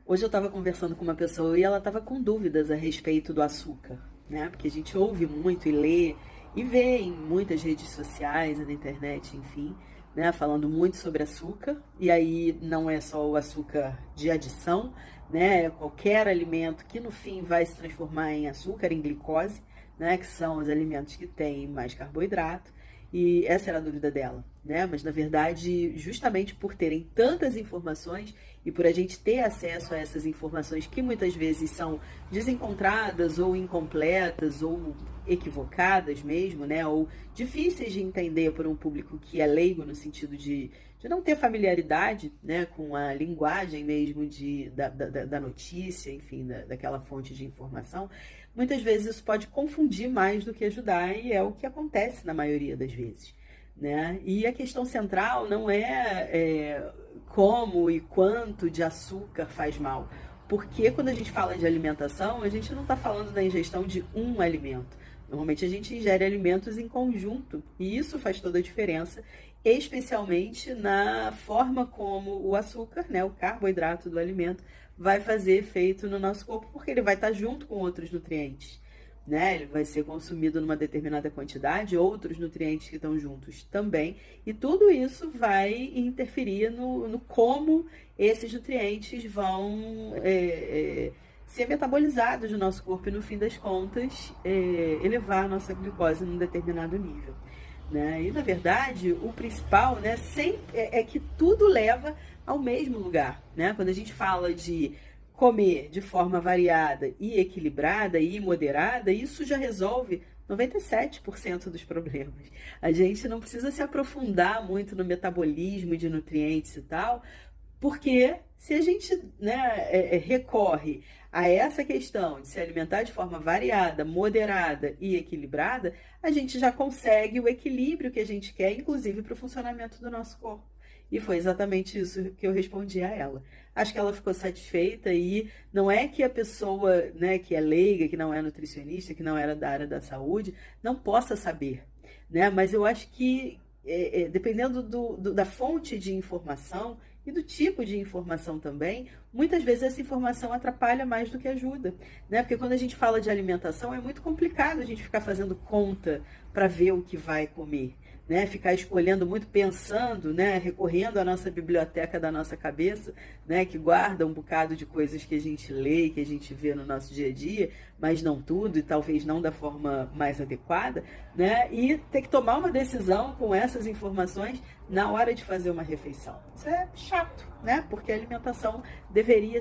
Hoje eu estava conversando com uma pessoa e ela estava com dúvidas a respeito do açúcar, né? Porque a gente ouve muito e lê e vê em muitas redes sociais, na internet, enfim, né? Falando muito sobre açúcar. E aí não é só o açúcar de adição, né? É qualquer alimento que no fim vai se transformar em açúcar, em glicose, né? Que são os alimentos que têm mais carboidrato. E essa era a dúvida dela, né? Mas na verdade, justamente por terem tantas informações e por a gente ter acesso a essas informações que muitas vezes são desencontradas ou incompletas ou equivocadas mesmo, né? Ou difíceis de entender por um público que é leigo no sentido de não ter familiaridade, né? Com a linguagem mesmo da notícia, enfim, daquela fonte de informação. Muitas vezes isso pode confundir mais do que ajudar e é o que acontece na maioria das vezes, né? E a questão central não é como e quanto de açúcar faz mal, porque quando a gente fala de alimentação, a gente não está falando da ingestão de um alimento. Normalmente a gente ingere alimentos em conjunto e isso faz toda a diferença, especialmente na forma como o açúcar, né, o carboidrato do alimento, vai fazer efeito no nosso corpo, porque ele vai estar junto com outros nutrientes, né? Ele vai ser consumido numa determinada quantidade, outros nutrientes que estão juntos também, e tudo isso vai interferir no como esses nutrientes vão ser metabolizados no nosso corpo e, no fim das contas, elevar a nossa glicose num determinado nível. Né? E, na verdade, o principal, né, sempre é que tudo leva ao mesmo lugar. Né? Quando a gente fala de comer de forma variada e equilibrada e moderada, isso já resolve 97% dos problemas. A gente não precisa se aprofundar muito no metabolismo de nutrientes e tal, porque se a gente, né, recorre a essa questão de se alimentar de forma variada, moderada e equilibrada, a gente já consegue o equilíbrio que a gente quer, inclusive para o funcionamento do nosso corpo. E foi exatamente isso que eu respondi a ela. Acho que ela ficou satisfeita e não é que a pessoa, né, que é leiga, que não é nutricionista, que não era da área da saúde, não possa saber, né? Mas eu acho que dependendo da fonte de informação e do tipo de informação também, muitas vezes essa informação atrapalha mais do que ajuda, né? Porque quando a gente fala de alimentação é muito complicado a gente ficar fazendo conta para ver o que vai comer, né? Ficar escolhendo muito, pensando, né? Recorrendo à nossa biblioteca da nossa cabeça, né? Que guarda um bocado de coisas que a gente lê, que a gente vê no nosso dia a dia, mas não tudo e talvez não da forma mais adequada, né? E ter que tomar uma decisão com essas informações na hora de fazer uma refeição. Isso é chato, né? Porque a alimentação deveria